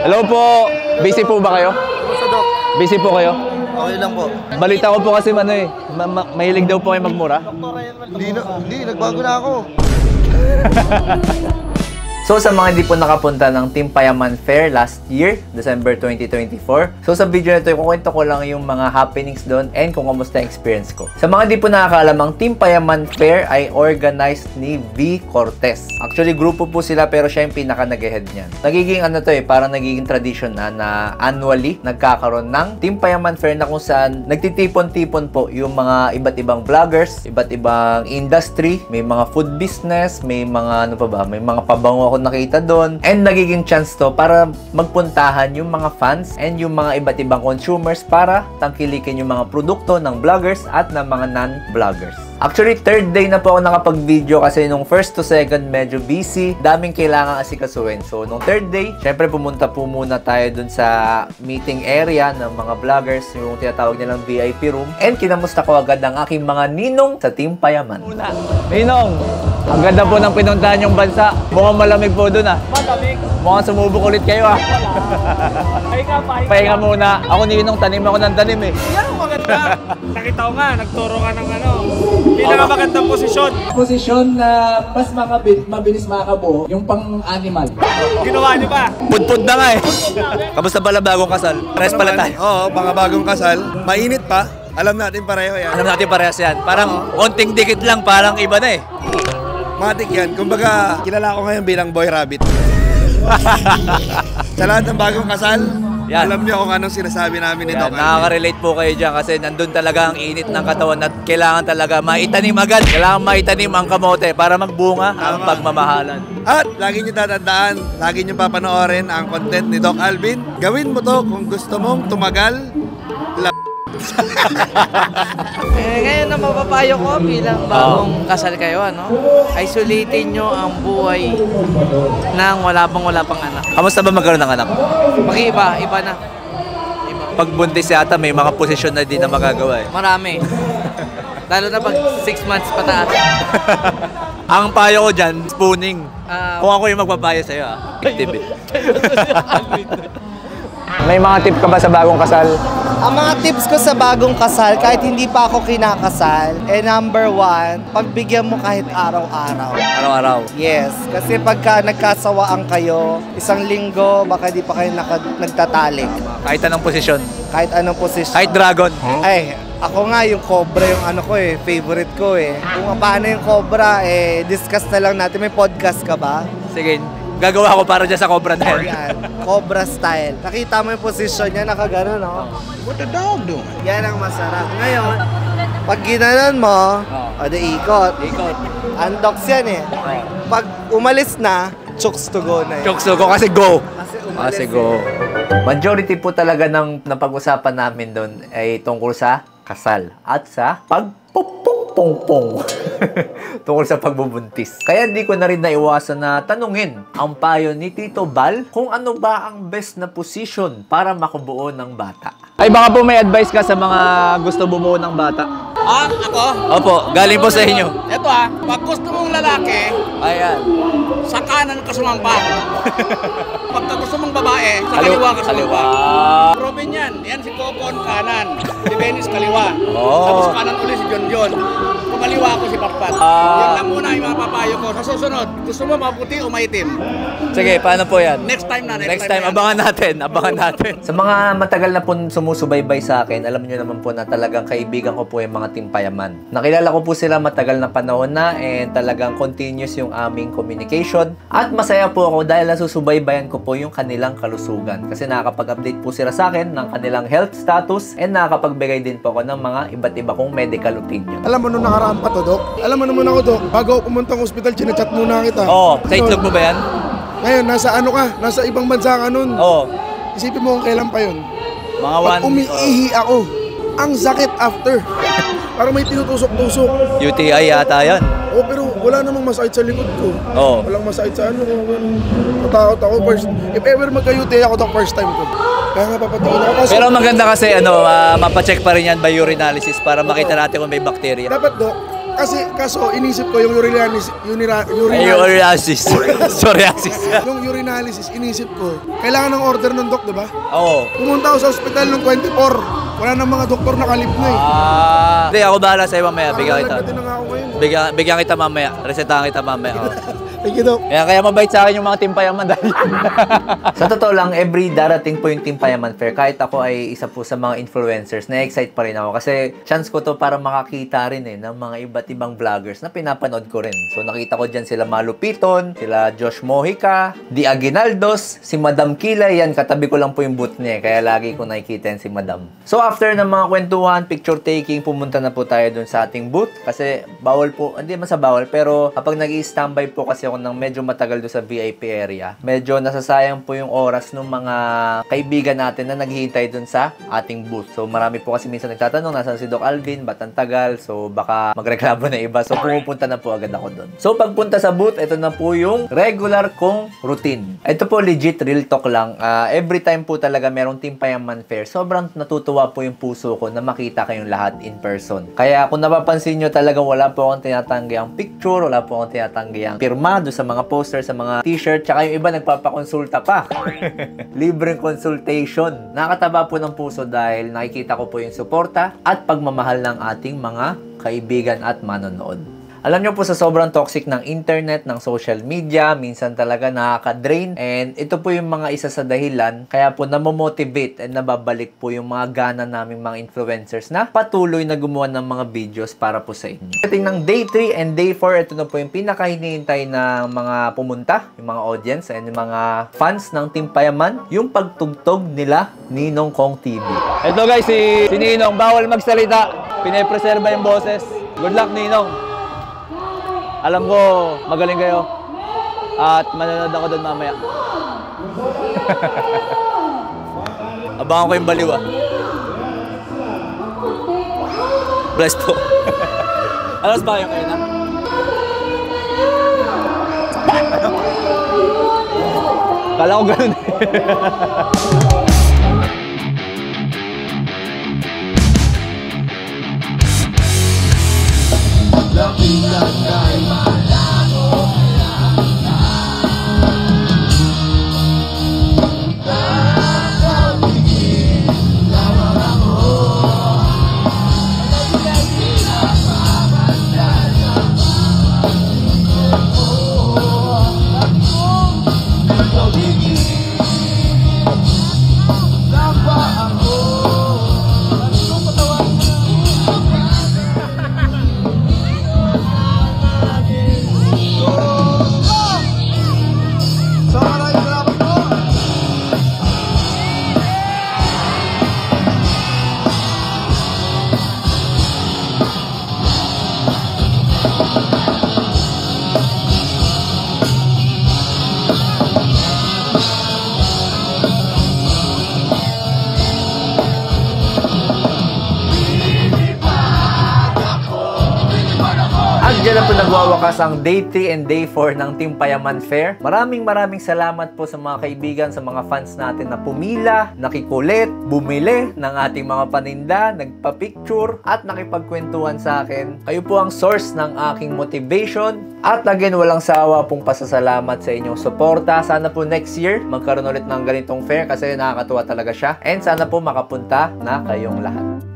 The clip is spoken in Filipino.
Hello po. Busy po ba kayo? Kumusta, Doc? Busy po kayo? Okay lang po. Balita ko po kasi mahilig daw po kayo magmura. Hindi, nagbago na ako. So sa mga hindi po nakapunta ng Team Payaman Fair last year, December 2024. So sa video na ito, kukwento ko lang yung mga happenings doon and kung kamusta yung experience ko. Sa mga hindi po nakakaalam, ang Team Payaman Fair ay organized ni V. Cortez. Actually, grupo po sila pero siya yung pinaka nag-head niyan. Nagiging ano to parang nagiging tradition na annually nagkakaroon ng Team Payaman Fair na kung saan nagtitipon-tipon po yung mga iba't ibang vloggers, iba't ibang industry, may mga food business, may mga ano pa ba, may mga pabango ako nakita doon. And nagiging chance to para magpuntahan yung mga fans and yung mga iba't ibang consumers para tangkilikin yung mga produkto ng vloggers at ng mga non-vloggers. Actually, third day na po ako nakapag-video kasi nung first to second medyo busy. Daming kailangan asikasuhin. So, nung third day, syempre pumunta po muna tayo dun sa meeting area ng mga vloggers, yung tinatawag nilang VIP room. And kinamusta ko agad ang aking mga ninong sa Team Payaman. Ninong, ang ganda po ng pinuntahan yung bansa. Mukhang malamig po dun Malamig. Mukhang sumubok ulit kayo Pahinga muna. Ako ninong, tanim ako ng tanim Yan ang maganda. Nakita ko nga, nagturo ka ng pinakamagandang posisyon. Posisyon na mas mabilis makakabuo, yung pang-animal. Ginawa niyo ba? Pudpud na nga Kamusta pala bagong kasal? Rest pala tayo. Oo, mga bagong kasal. Mainit pa. Alam natin pareho yan. Alam natin parehas yan. Parang konting dikit lang, parang iba na Matik yan. Kumbaga, kilala ko ngayon bilang Boy Rabbit. Sa lahat ng bagong kasal, yan. Alam niyo kung anong sinasabi namin nito. Nakaka-relate po kayo dyan kasi nandun talaga ang init ng katawan at kailangan talaga maitanim agad. Kailangan maitanim ang kamote para magbunga ang pagmamahalan. At lagi niyo tatandaan, lagi niyo papanoorin ang content ni Doc Alvin. Gawin mo to kung gusto mong tumagal. Ngayon na mapapayo ko bilang bagong kasal kayo, isolatin nyo ang buhay nang wala pang anak. Kamusta ba magkaroon ng anak? Mag-iba, iba na. Pag buntis yata, may mga posisyon na din na magagawa Marami. Lalo na pag 6 months pataas. Ang payo ko dyan, spooning. Kung ako yung magpapayo sa'yo May mga tip ka ba sa bagong kasal? Ang mga tips ko sa bagong kasal, kahit hindi pa ako kinakasal, number 1, pagbigyan mo kahit araw-araw. Araw-araw? Yes, kasi pagka nagkasawaan kayo, isang linggo, baka di pa kayo nagtatalik. Kahit anong posisyon? Kahit anong posisyon. Kahit dragon? Ay, ako nga yung cobra yung favorite ko Kung paano yung cobra, discuss na lang natin. May podcast ka ba? Sige, gagawa ko para dyan sa cobra na yan. Cobra style. Nakita mo yung position niya, nakagano, What the dog doing? Yan ang masarap. Ngayon, pag ginanon mo, ikot. Ikot. Undox yan Pag umalis na, chooks to go na Chooks to go kasi go. Kasi go. Majority po talaga ng napag-usapan namin doon ay tungkol sa kasal at sa pagpupong-pong-pong. Tungkol sa pagbubuntis. Kaya di ko na rin naiwasan na tanungin ang payo ni Tito Bal kung ano ba ang best na position para makabuo ng bata. Ay baka po may advice ka sa mga gusto bumuo ng bata. Ako? Opo, galing po sa inyo. Ito pag gusto mong lalaki, Ayan. sa kanan ka sumampa. Pagka gusto mong babae, sa kaliwa ka sumampa. Robin yan. Yan si Copon, kanan. Si Venice, kaliwa. Tapos kanan ulit si John John. Kung kaliwa ko si Patpat. Yan lang muna yung mga papayo ko. Sa susunod, gusto mo maputi o maitim? Sige, paano po yan? Next time na. Next time, abangan natin. Sa mga matagal na po sumusubaybay sa akin, alam niyo naman po na talagang kaibigan ko po yung mga Team Payaman. Nakilala ko po sila matagal na panahon na and talagang continuous yung aming communication. At masaya po ako dahil nasusubaybayan ko po yung kanilang kalusugan. Kasi nakakapag-update po sila sa akin ng kanilang health status and nakakapagbigay din po ako ng mga iba't iba kong medical opinion. Alam mo nung nakaraan pa to, Dok? Alam mo naman ako, Dok, bago ako pumunta ng ospital, chinachat muna kita. Sa itlog mo ba yan? Ngayon, nasa ano ka? Nasa ibang bansa ka nun. Isipin mo kung kailan pa yun. Mga Pag umiihi ako, ang sakit after. Parang may tinutusok-tusok. UTI yata yan. Pero wala namang masakit sa likod ko. Walang masakit sa ano. Natakot ako first. If ever magka-UTI ako, the first time ko. Kaya nga papatingin ako. Kasi pero maganda kasi mapacheck pa rin yan by urinalysis para makita natin kung may bacteria. dapat, Dok, Kaso inisip ko yung urinalysis. Psoriasis. Yung urinalysis, inisip ko, kailangan ng order ng doc, di ba? Oo. Pumunta ako sa ospital ng 24. Wala nang mga doktor nakalip na eh. Hindi, ako bahala sa'yo mamaya. Bigyan kita. Nalagdatin na nga ako ngayon. Bigyan kita mamaya. Resetahan kita mamaya. Oh. Thank you, Doc. Kaya mabait sa akin yung mga Team Payaman dahil. Sa totoo lang, every darating po yung Team Payaman Fair, kahit ako ay isa po sa mga influencers, na-excite pa rin ako. Kasi chance ko to para makakita rin ng mga iba't ibang vloggers na pinapanood ko rin. So nakita ko dyan sila Malupiton, sila Josh Mojica, Di Aguinaldos, si Madam Kilay. Yan, katabi ko lang po yung booth niya. Kaya lagi ko nakikita yan si Madam. So after ng mga kwentuhan, picture taking, pumunta na po tayo dun sa ating booth. Kasi bawal po, hindi man sa bawal, pero kapag nag-i-standby po kasi ako ng medyo matagal doon sa VIP area, medyo nasasayang po yung oras ng mga kaibigan natin na naghihintay doon sa ating booth. So marami po kasi minsan nagtatanong, nasaan si Doc Alvin, ba't ang tagal? So baka magreklamo na iba. So pumupunta na po agad ako doon. So pagpunta sa booth, ito na po yung regular kong routine. Ito po legit real talk lang. Every time po talaga merong Team Payaman Fair, sobrang natutuwa po yung puso ko na makita kayong lahat in person. Kaya kung napapansin nyo talaga, wala po akong tinatanggi ang picture, wala po akong tinatanggi ang pirma doon sa mga poster, sa mga t-shirt, tsaka yung iba nagpapakonsulta pa. Libreng consultation. Nakakataba po ng puso dahil nakikita ko po yung suporta at pagmamahal ng ating mga kaibigan at manonood. Alam nyo po, sa sobrang toxic ng internet, ng social media, minsan talaga nakaka-drain. And ito po yung mga isa sa dahilan, kaya po namomotivate and nababalik po yung mga gana naming mga influencers na patuloy na gumawa ng mga videos para po sa inyo. Pagdating ng Day 3 and Day 4, ito na po yung pinakahinihintay ng mga pumunta, yung mga audience and yung mga fans ng Team Payaman, yung pagtugtog nila Ninong Kong TV. Ito guys, si Ninong, bawal magsalita. Pinapreserba yung boses. Good luck, Ninong. Alam ko, magaling kayo. At manonood ako doon mamaya. Abangan ko yung baliw, ah. Bless po. Alas ba yung kayo na? Kala ko ganun eh. Diyan na po nagwawakas ang Day 3 and Day 4 ng Team Payaman Fair. Maraming salamat po sa mga kaibigan, sa mga fans natin na pumila, nakikulit, bumili ng ating mga paninda, nagpa-picture, at nakipagkwentuhan sa akin. Kayo po ang source ng aking motivation. At again, walang sawa pong pasasalamat sa inyong suporta. Sana po next year, magkaroon ulit ng ganitong fair kasi nakakatuwa talaga siya. And sana po makapunta na kayong lahat.